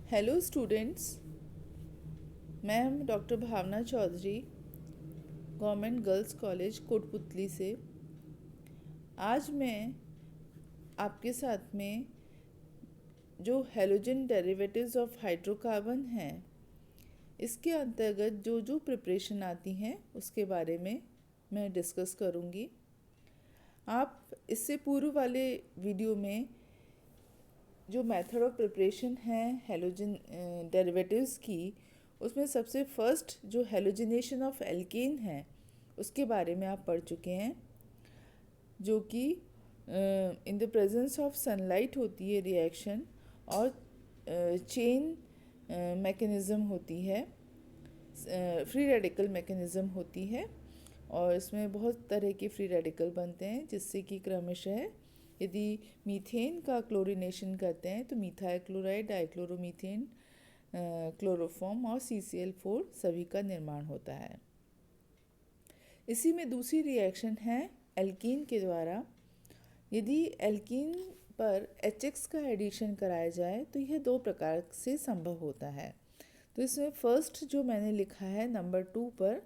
Hello students, मैं doctor Bhavna Choudhary, government girls college Kotputli से। आज मैं आपके साथ में जो हेलोजन डेरिवेटिव्स ऑफ हाइड्रोकार्बन हैं, इसके अंतर्गत जो जो प्रिपरेशन आती हैं उसके बारे में मैं डिस्कस करूँगी। आप इससे पूर्व वाले वीडियो में जो मेथड ऑफ प्रिपरेशन है हेलोजन डेरिवेटिव्स की, उसमें सबसे फर्स्ट जो हेलोजिनेशन ऑफ एल्केन है उसके बारे में आप पढ़ चुके हैं, जो कि in the presence of sunlight होती है रिएक्शन, और चेन मैकेनिज़्म होती है, फ्री रेडिकल मैकेनिज़्म होती है, और इसमें बहुत तरह के फ्री रेडिकल बनते हैं, जिससे कि क्रमशः यदि मीथेन का क्लोरीनेशन करते हैं तो मीथाइल क्लोराइड, डाइक्लोरोमीथेन, क्लोरोफॉर्म और CCl4 सभी का निर्माण होता है। इसी में दूसरी रिएक्शन है एल्कीन के द्वारा। यदि एल्कीन पर HX का एडिशन कराया जाए तो यह दो प्रकार से संभव होता है। तो इसमें फर्स्ट जो मैंने लिखा है नंबर 2 पर,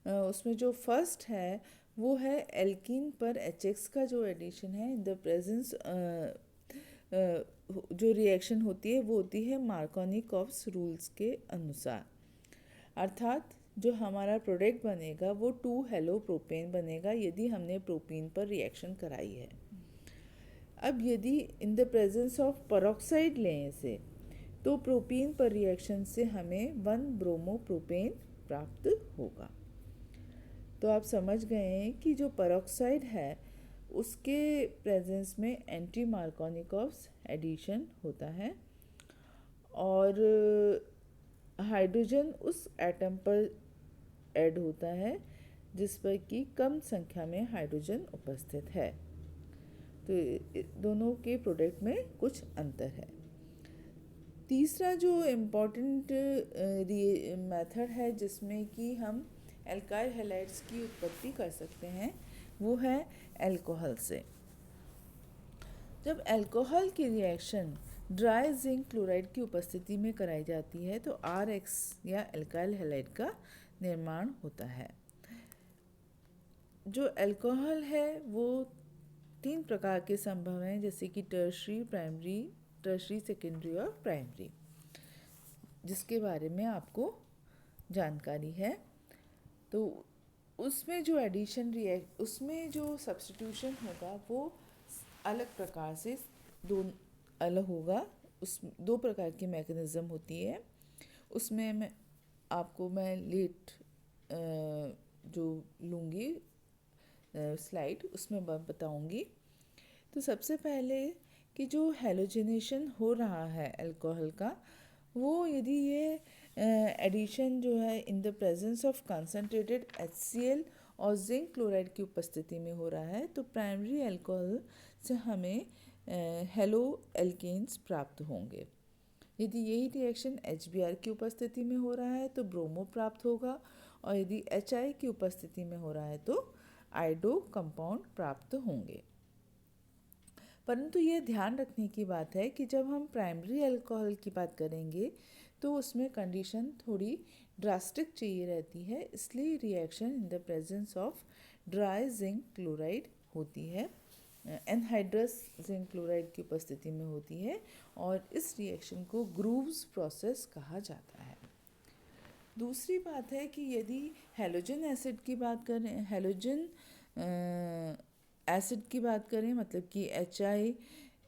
उसमें जो फर्स्ट है वो है एल्कीन पर HX का जो एडिशन है इन द प्रेजेंस, जो रिएक्शन होती है वो होती है मार्कोनिकॉव्स रूल्स के अनुसार। अर्थात जो हमारा प्रोडक्ट बनेगा वो 2 हेलो प्रोपेन बनेगा यदि हमने प्रोपीन पर रिएक्शन कराई है। अब यदि in the presence of peroxide लें इसे, तो प्रोपीन पर रिएक्शन से हमें 1 ब्रोमो प्रोपेन प्राप्त होगा। तो आप समझ गए हैं कि जो पेरोक्साइड है उसके प्रेजेंस में एंटी मार्कोनिकॉव्स एडिशन होता है, और हाइड्रोजन उस एटम पर ऐड होता है जिस पर कि कम संख्या में हाइड्रोजन उपस्थित है। तो दोनों के प्रोडक्ट में कुछ अंतर है। तीसरा जो इम्पॉर्टेंट मेथड है जिसमें कि हम एल्काइल हैलाइड्स की उत्पत्ति कर सकते हैं वो है अल्कोहल से। जब अल्कोहल की रिएक्शन ड्राई जिंक क्लोराइड की उपस्थिति में कराई जाती है तो RX या एल्काइल हैलाइड का निर्माण होता है। जो अल्कोहल है वो 3 प्रकार के संभव हैं, जैसे कि टर्शरी, सेकेंडरी और प्राइमरी, जिसके बारे में आपको जानकारी है। तो उसमें जो उसमें जो सब्स्टिट्यूशन होगा वो अलग प्रकार से अलग होगा। उस 2 प्रकार की मैकेनिज़्म होती है। उसमें मैं लेट जो लूँगी स्लाइड उसमें बताऊँगी। तो सबसे पहले कि जो हेलोजिनेशन हो रहा है अल्कोहल का, वो यदि ये एडिशन जो है in the presence of concentrated HCl और जिंक क्लोराइड की उपस्थिति में हो रहा है, तो प्राइमरी अल्कोहल से हमें हेलो एल्केन्स प्राप्त होंगे। यदि यही रिएक्शन HBr की उपस्थिति में हो रहा है तो ब्रोमो प्राप्त होगा, और यदि HI की उपस्थिति में हो रहा है तो आइडो कंपाउंड प्राप्त होंगे। परंतु ये ध्यान रखने की बात है कि जब हम प्राइमरी अल्कोहल की बात करेंगे तो उसमें कंडीशन थोड़ी ड्रास्टिक चाहिए रहती है, इसलिए reaction in the presence of dry zinc chloride होती है, एनहाइड्रस जिंक क्लोराइड की उपस्थिति में होती है, और इस रिएक्शन को ग्रूव्स प्रोसेस कहा जाता है। दूसरी बात है कि यदि हैलोजन एसिड की बात करें, हैलोजन एसिड की बात करें, मतलब कि HI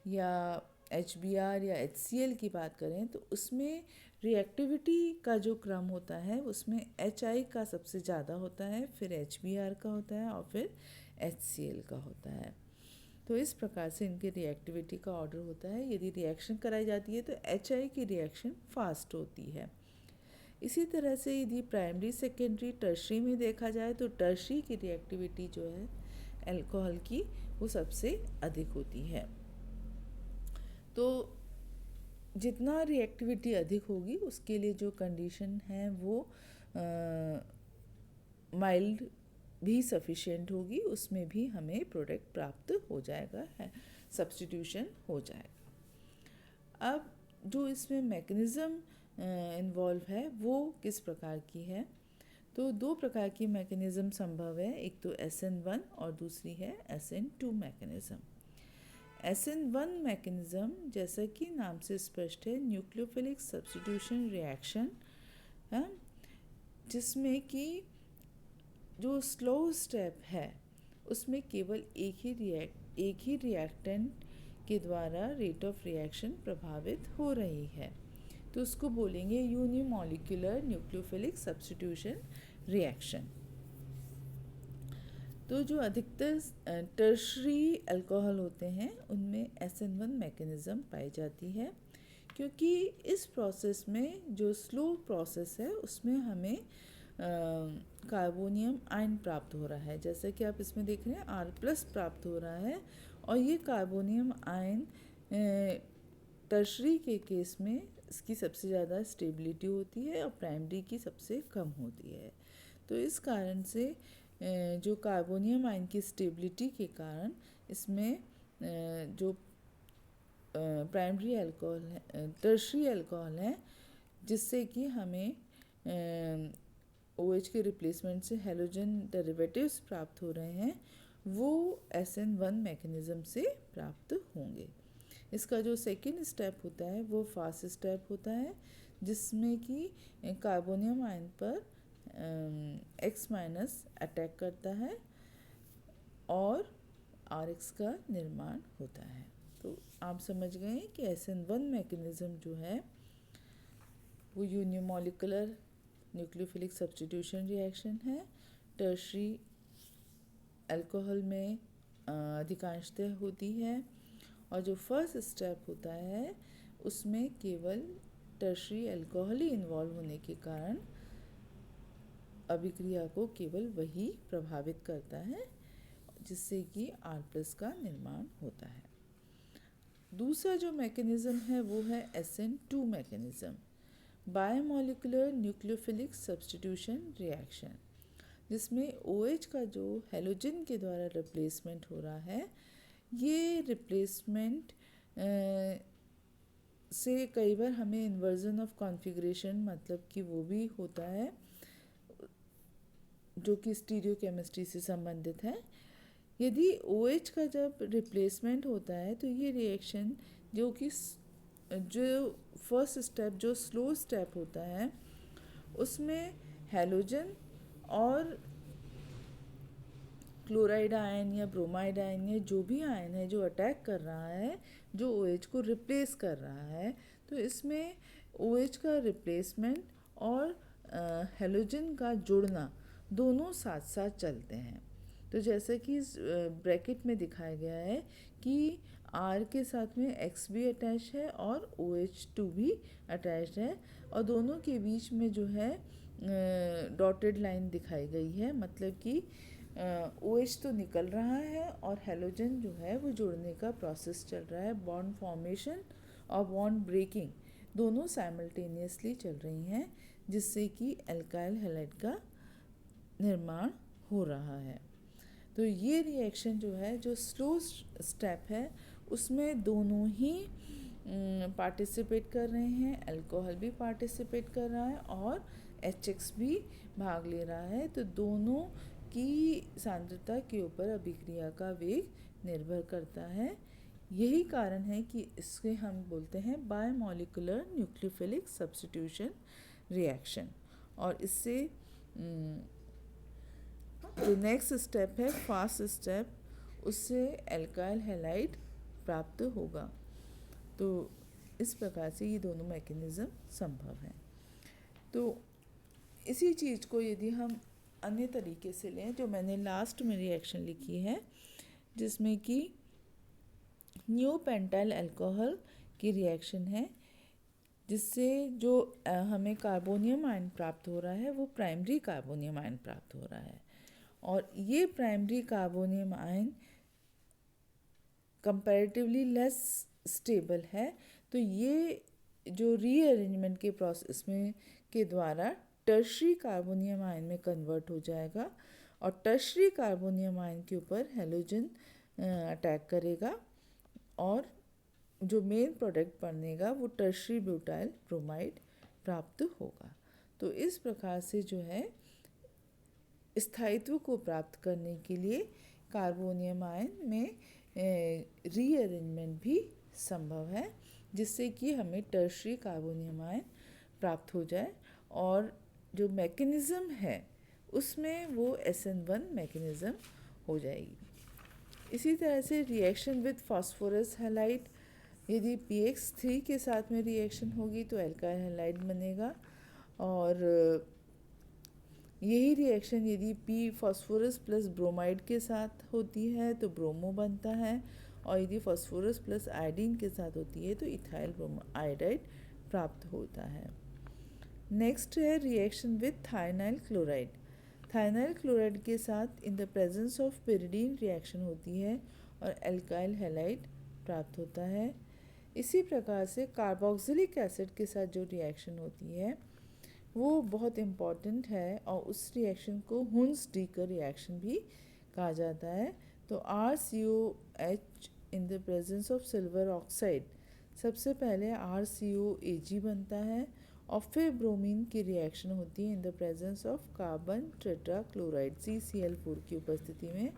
या HBr या HCl की बात करें, तो उसमें रिएक्टिविटी का जो क्रम होता है उसमें HI का सबसे ज़्यादा होता है, फिर HBr का होता है, और फिर HCl का होता है। तो इस प्रकार से इनके रिएक्टिविटी का ऑर्डर होता है। यदि रिएक्शन कराई जाती है तो HI की रिएक्शन फास्ट होती है। इसी तरह से यदि प्राइमरी, सेकेंडरी, टर्शरी में देखा जाए तो टर्शरी की रिएक्टिविटी जो है अल्कोहल की वो सबसे अधिक होती है। तो जितना रिएक्टिविटी अधिक होगी उसके लिए जो कंडीशन है वो माइल्ड भी सफिशिएंट होगी, उसमें भी हमें प्रोडक्ट प्राप्त हो जाएगा, है सब्स्टिट्यूशन हो जाएगा। अब जो इसमें मैकेनिज़्म इन्वॉल्व है वो किस प्रकार की है। तो दो प्रकार की मैकेनिज़्म संभव है, एक तो SN1 और दूसरी है SN2 मैकेनिज़्म। SN1 मैकेनिज़्म जैसा कि नाम से स्पष्ट है, न्यूक्लियोफिलिक सब्स्टिट्यूशन रिएक्शन है, जिसमें कि जो स्लो स्टेप है उसमें केवल एक ही रिएक्टेंट के द्वारा रेट ऑफ रिएक्शन प्रभावित हो रही है, तो उसको बोलेंगे यूनिमॉलिक्यूलर न्यूक्लियोफिलिक सब्स्टिट्यूशन रिएक्शन। तो जो अधिकतर टर्शरी अल्कोहल होते हैं उनमें SN1 मैकेनिज़्म पाई जाती है, क्योंकि इस प्रोसेस में जो स्लो प्रोसेस है उसमें हमें कार्बोनियम आयन प्राप्त हो रहा है, जैसा कि आप इसमें देख रहे हैं R+ प्राप्त हो रहा है, और ये कार्बोनियम आयन टर्शरी के केस में इसकी सबसे ज़्यादा स्टेबिलिटी होती है और प्राइमरी की सबसे कम होती है। तो इस कारण से जो कार्बोनियम आयन की स्टेबिलिटी के कारण इसमें जो प्राइमरी अल्कोहल है, टर्शरी अल्कोहल है, जिससे कि हमें OH के रिप्लेसमेंट से हैलोजन डेरिवेटिव्स प्राप्त हो रहे हैं, वो SN1 मैकेनिज़्म से प्राप्त होंगे। इसका जो सेकेंड स्टेप होता है वो फास्ट स्टेप होता है, जिसमें कि कार्बोनियम आयन पर X- अटैक करता है और RX का निर्माण होता है। तो आप समझ गए कि SN1 मैकेनिज़्म जो है वो यूनिमॉलिक्यूलर न्यूक्लियोफिलिक सब्स्टिट्यूशन रिएक्शन है। टर्शरी अल्कोहल में अधिकांशतः होती है, और जो फर्स्ट स्टेप होता है उसमें केवल टर्शरी अल्कोहल ही इन्वॉल्व होने के कारण अभिक्रिया को केवल वही प्रभावित करता है, जिससे कि R+ का निर्माण होता है। दूसरा जो मैकेनिज़्म है वो है SN2 mechanism, biomolecular nucleophilic substitution reaction, जिसमें OH का जो हैलोजन के द्वारा रिप्लेसमेंट हो रहा है, ये रिप्लेसमेंट से कई बार हमें इन्वर्जन ऑफ कॉन्फ़िगरेशन मतलब कि वो भी होता है, जो कि स्टीरियोकेमिस्ट्री से संबंधित है। यदि OH का जब रिप्लेसमेंट होता है तो ये रिएक्शन जो फर्स्ट स्टेप जो स्लो स्टेप होता है उसमें हैलोजन और क्लोराइड आयन या ब्रोमाइड आयन या जो भी आयन है जो अटैक कर रहा है, जो OH को रिप्लेस कर रहा है, तो इसमें OH का रिप्लेसमेंट और हैलोजन का जुड़ना दोनों साथ साथ चलते हैं। तो जैसे कि इस ब्रैकेट में दिखाया गया है कि R के साथ में X भी अटैच है और OH2 भी अटैच है, और दोनों के बीच में जो है डॉटेड लाइन दिखाई गई है, मतलब कि OH तो निकल रहा है और हैलोजन जो है वो जुड़ने का प्रोसेस चल रहा है। बॉन्ड फॉर्मेशन और बॉन्ड ब्रेकिंग दोनों साइमल्टेनियसली चल रही हैं, जिससे कि एल्काइल हैलाइड का निर्माण हो रहा है। तो ये रिएक्शन जो है, जो स्लो स्टेप है, उसमें दोनों ही पार्टिसिपेट कर रहे हैं, अल्कोहल भी पार्टिसिपेट कर रहा है और HX भी भाग ले रहा है। तो दोनों की सांद्रता के ऊपर अभिक्रिया का वेग निर्भर करता है। यही कारण है कि इसके हम बोलते हैं बायोमॉलिक्यूलर न्यूक्लियोफिलिक सब्स्टिट्यूशन रिएक्शन। और इससे जो नेक्स्ट स्टेप है फास्ट स्टेप, उससे एल्काइल हैलाइड प्राप्त होगा। तो इस प्रकार से ये दोनों मैकेनिज़्म संभव हैं। तो इसी चीज़ को यदि हम अन्य तरीके से लें, जो मैंने लास्ट में रिएक्शन लिखी है, जिसमें कि न्यू पेंटाइल अल्कोहल की रिएक्शन है, जिससे जो हमें कार्बोनियम आयन प्राप्त हो रहा है वो प्राइमरी कार्बोनियम आयन प्राप्त हो रहा है, और ये primary carbonium ion comparatively less stable है। तो ये जो रीअरेंजमेंट के प्रोसेस में के द्वारा टर्शरी कार्बोनियम आयन में कन्वर्ट हो जाएगा, और टर्शरी कार्बोनियम आयन के ऊपर हैलोजन अटैक करेगा और जो मेन प्रोडक्ट बनेगा वो टर्शरी ब्यूटाइल ब्रोमाइड प्राप्त होगा। तो इस प्रकार से जो है स्थायित्व को प्राप्त करने के लिए कार्बोनियम आयन में रीअरेंजमेंट भी संभव है, जिससे कि हमें टर्शरी कार्बोनियम आयन प्राप्त हो जाए, और जो मैकेनिज़्म है उसमें वो SN1 मैकेनिज़्म हो जाएगी। इसी तरह से रिएक्शन विद फास्फोरस हैलाइड, यदि PX3 के साथ में रिएक्शन होगी तो एल्काइल हैलाइड बनेगा, और यही रिएक्शन यदि P फास्फोरस प्लस ब्रोमाइड के साथ होती है तो ब्रोमो बनता है, और यदि फास्फोरस प्लस आयोडीन के साथ होती है तो इथाइल आयोडाइड प्राप्त होता है। नेक्स्ट है रिएक्शन विद थायनाइल क्लोराइड। थायनाइल क्लोराइड के साथ in the presence of pyridine reaction होती है और एल्काइल हैलाइड प्राप्त होता है। इसी प्रकार से कार्बोक्सिलिक एसिड के साथ जो रिएक्शन होती है वो बहुत इम्पॉर्टेंट है, और उस रिएक्शन को हुन्स-डीकर रिएक्शन भी कहा जाता है। तो RCOH in the presence of silver oxide, सबसे पहले RCOAg बनता है, और फिर ब्रोमीन की रिएक्शन होती है in the presence of carbon tetra chloride CCl4 की उपस्थिति में,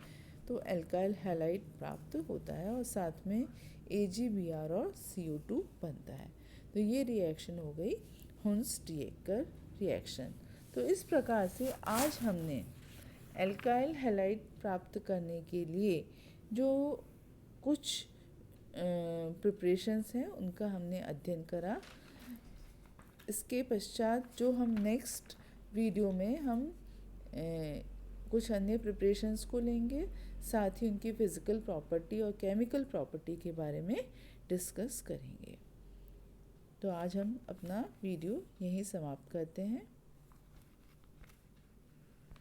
तो एल्काइल हैलाइड प्राप्त होता है, और साथ में AgBr और CO2 बनता है। तो ये रिएक्शन हो गई हुन्स-डीकर रिएक्शन। तो इस प्रकार से आज हमने एल्काइल हैलाइड प्राप्त करने के लिए जो कुछ प्रिपरेशंस हैं उनका हमने अध्ययन करा। इसके पश्चात जो हम नेक्स्ट वीडियो में हम कुछ अन्य प्रिपरेशंस को लेंगे, साथ ही उनकी फ़िज़िकल प्रॉपर्टी और केमिकल प्रॉपर्टी के बारे में डिस्कस करेंगे। तो आज हम अपना वीडियो यहीं समाप्त करते हैं।